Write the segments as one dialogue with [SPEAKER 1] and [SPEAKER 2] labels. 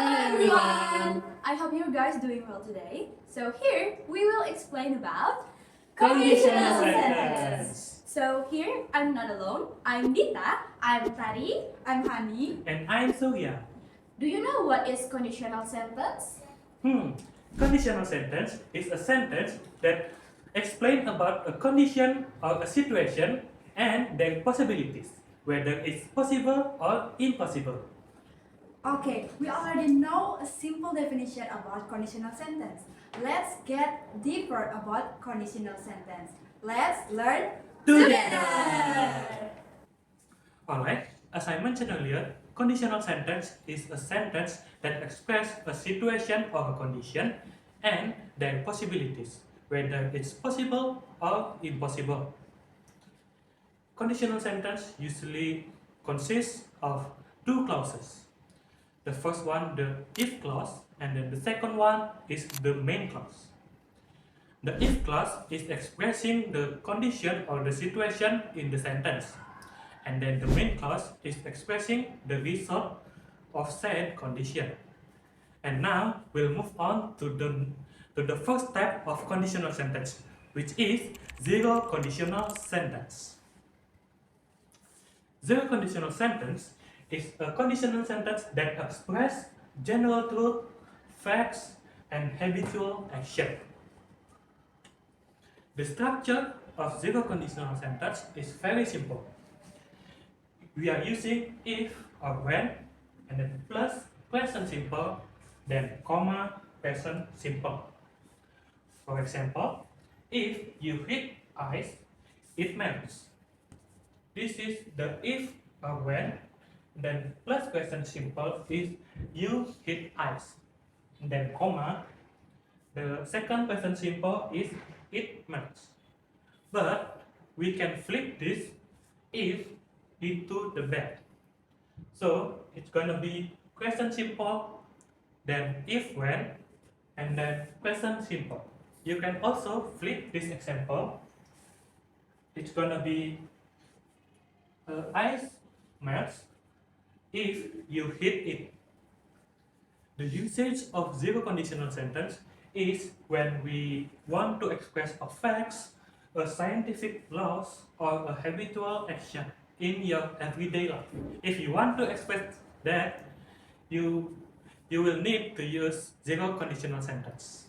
[SPEAKER 1] everyone! I hope you guys doing well today. So here we will explain about
[SPEAKER 2] Conditional
[SPEAKER 1] sentence. So here I'm not alone. I'm Dita. I'm Tari.
[SPEAKER 3] I'm Hani.
[SPEAKER 2] And I'm Surya.
[SPEAKER 1] Do you know what is conditional sentence?
[SPEAKER 2] Conditional sentence is a sentence that explains about a condition or a situation and their possibilities, whether it's possible or impossible.
[SPEAKER 3] Okay, we already know a simple definition about conditional sentence. Let's get deeper about conditional sentence. Let's learn
[SPEAKER 2] Together! Alright, as I mentioned earlier, conditional sentence is a sentence that expresses a situation or a condition and their possibilities, whether it's possible or impossible. Conditional sentence usually consists of two clauses. The first one, the if clause, and then the second one is the main clause. The if clause is expressing the condition or the situation in the sentence. And then the main clause is expressing the result of said condition. And now we'll move on to the first type of conditional sentence, which is zero conditional sentence. Zero conditional sentence is a conditional sentence that expresses general truth, facts, and habitual action. The structure of zero conditional sentence is very simple. We are using if or when, and then plus present simple, then comma present simple. For example, if you hit ice, it melts. This is the if or when, then plus present simple is you hit ice. Then comma, the second present simple is it melts. But we can flip this if into the bed. So it's gonna be present simple, then if when, and then present simple. You can also flip this example. It's gonna be ice melts if you hit it. The usage of zero conditional sentence is when we want to express a facts, a scientific laws, or a habitual action in your everyday life. If you want to express that, you will need to use zero conditional sentence.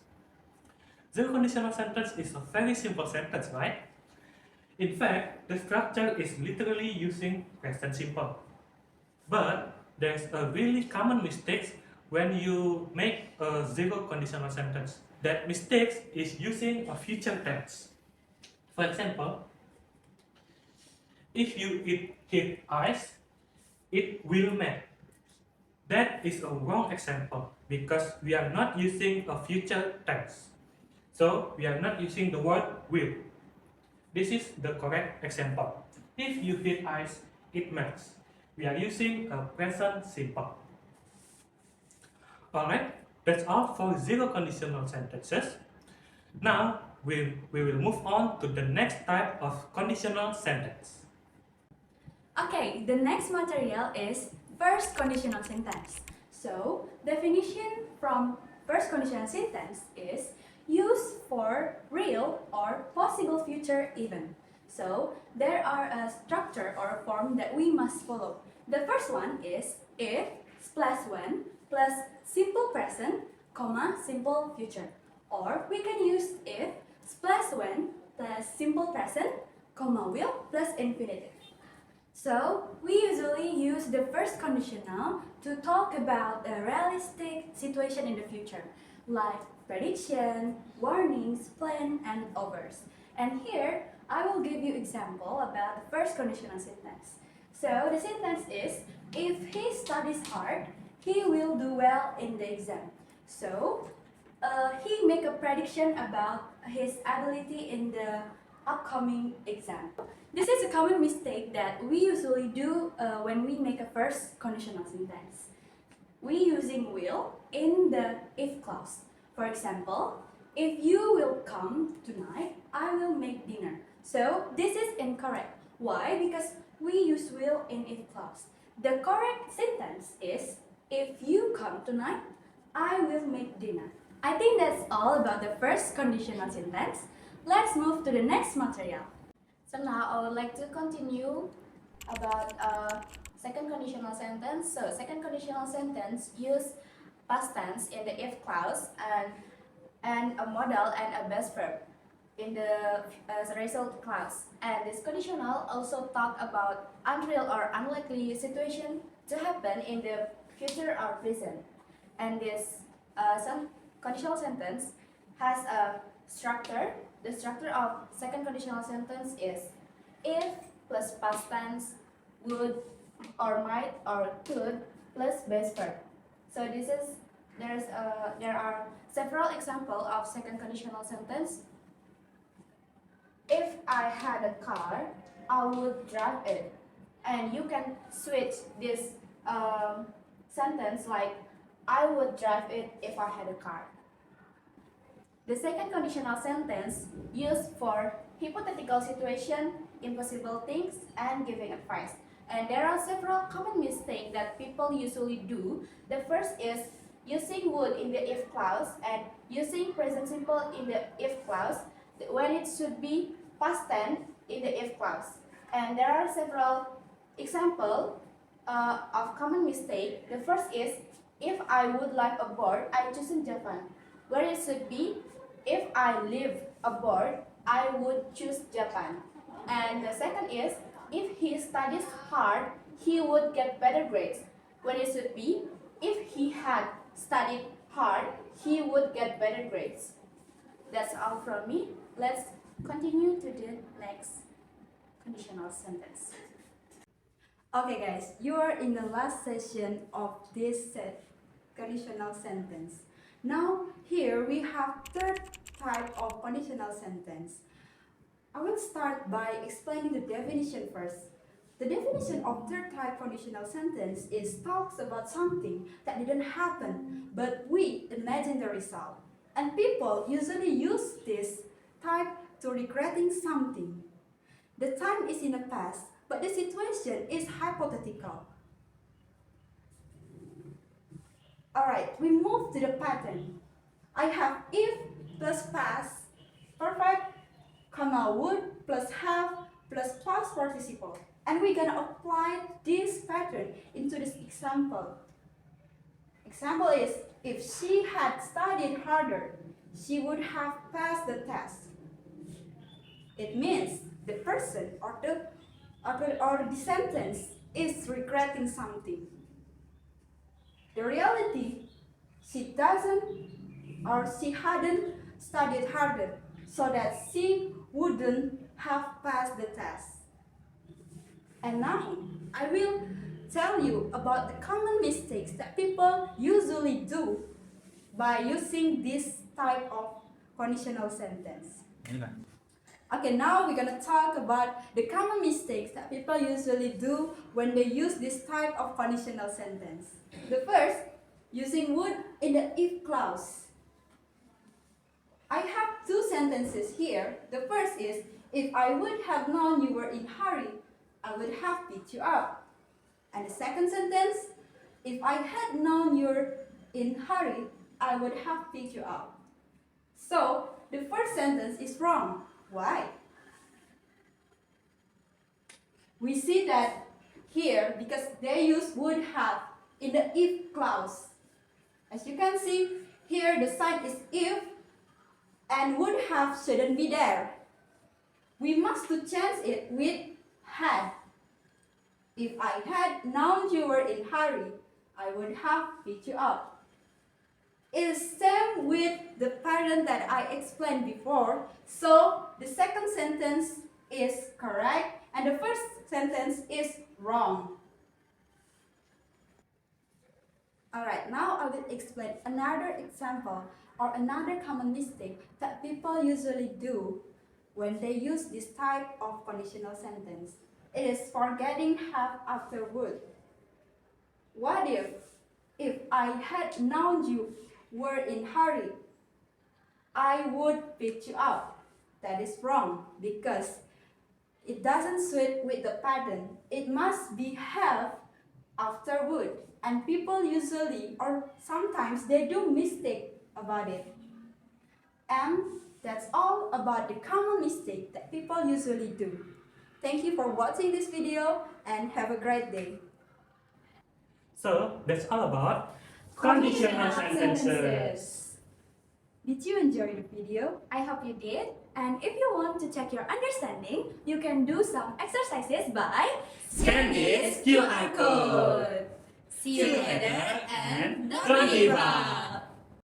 [SPEAKER 2] Zero conditional sentence is a very simple sentence, right? In fact, the structure is literally using present simple. But there's a really common mistake when you make a zero conditional sentence. That mistake is using a future tense. For example, if you hit ice, it will melt. That is a wrong example because we are not using a future tense. So we are not using the word will. This is the correct example. If you hit ice, it melts. We are using a present simple. Alright, that's all for zero conditional sentences. Now we will move on to the next type of conditional sentence.
[SPEAKER 1] Okay, the next material is first conditional sentence. So, definition from first conditional sentence is used for real or possible future event. So, there are a structure or a form that we must follow. The first one is if plus when plus simple present, comma, simple future. Or we can use if plus when plus simple present, comma, will plus infinitive. So, we usually use the first conditional to talk about a realistic situation in the future, like prediction, warnings, plan, and overs. And here, I will give you example about the first conditional sentence. So, the sentence is, if he studies hard, he will do well in the exam. So, he make a prediction about his ability in the upcoming exam. This is a common mistake that we usually do when we make a first conditional sentence. We using will in the if clause. For example, if you will come tonight, I will make dinner. So this is incorrect. Why? Because we use will in if clause. The correct sentence is If you come tonight, I will make dinner. I think that's all about the first conditional sentence. Let's move to the next material.
[SPEAKER 4] So now I would like to continue about second conditional sentence. So second conditional sentence use past tense in the if clause and a modal and a base verb in the result clause. And this conditional also talk about unreal or unlikely situation to happen in the future or present. And this some conditional sentence has a structure. The structure of second conditional sentence is if plus past tense, would or might or could plus base verb. So there are several examples of second conditional sentence. If I had a car, I would drive it. And you can switch this sentence like I would drive it if I had a car. The second conditional sentence used for hypothetical situation, impossible things, and giving advice. And there are several common mistakes that people usually do. The first is using would in the if clause and using present simple in the if clause when it should be past tense in the if clause. And there are several examples of common mistake. The first is if I would like a board, I choose in Japan. Where it should be if I live abroad, I would choose Japan. And the second is if he studies hard, he would get better grades. When it should be if he had studied hard, he would get better grades. That's all from me. Let's continue to the next conditional sentence.
[SPEAKER 3] Okay guys, you are in the last session of this conditional sentence. Now here we have third type of conditional sentence. I will start by explaining the definition first. The definition of third type conditional sentence is talks about something that didn't happen, but we imagine the result. And people usually use this type to regretting something. The time is in the past, but the situation is hypothetical. Alright, we move to the pattern. I have if plus past perfect, comma would plus have plus past participle. And we're gonna apply this pattern into this example. Example is if she had studied harder, she would have passed the test. It means the person or the sentence is regretting something. The reality, she hadn't studied harder, so that she wouldn't have passed the test. And now, I will tell you about the common mistakes that people usually do by using this type of conditional sentence. Okay, now we're gonna talk about the common mistakes that people usually do when they use this type of conditional sentence. The first, using would in the if clause. I have two sentences here. The first is, if I would have known you were in hurry, I would have picked you up. And the second sentence, if I had known you're in hurry, I would have picked you up. So, the first sentence is wrong. Why? We see that here because they use would have in the if clause. As you can see, here the sign is if and would have shouldn't be there. We must to change it with had. If I had known you were in hurry, I would have picked you up. It is same with the pattern that I explained before. So the second sentence is correct and the first sentence is wrong. Alright, now I will explain another example or another common mistake that people usually do when they use this type of conditional sentence. It is forgetting have after would. What if I had known you were in hurry, I would pick you up? That is wrong because it doesn't suit with the pattern. It must be have after would, and people usually or sometimes they do mistake about it. And that's all about the common mistake that people usually do. Thank you for watching this video and have a great day.
[SPEAKER 2] So that's all about conditional sentences.
[SPEAKER 3] Did you enjoy the video?
[SPEAKER 1] I hope you did. And if you want to check your understanding, you can do some exercises by
[SPEAKER 2] Scan this QR code.
[SPEAKER 1] See
[SPEAKER 2] See you later and don't give up.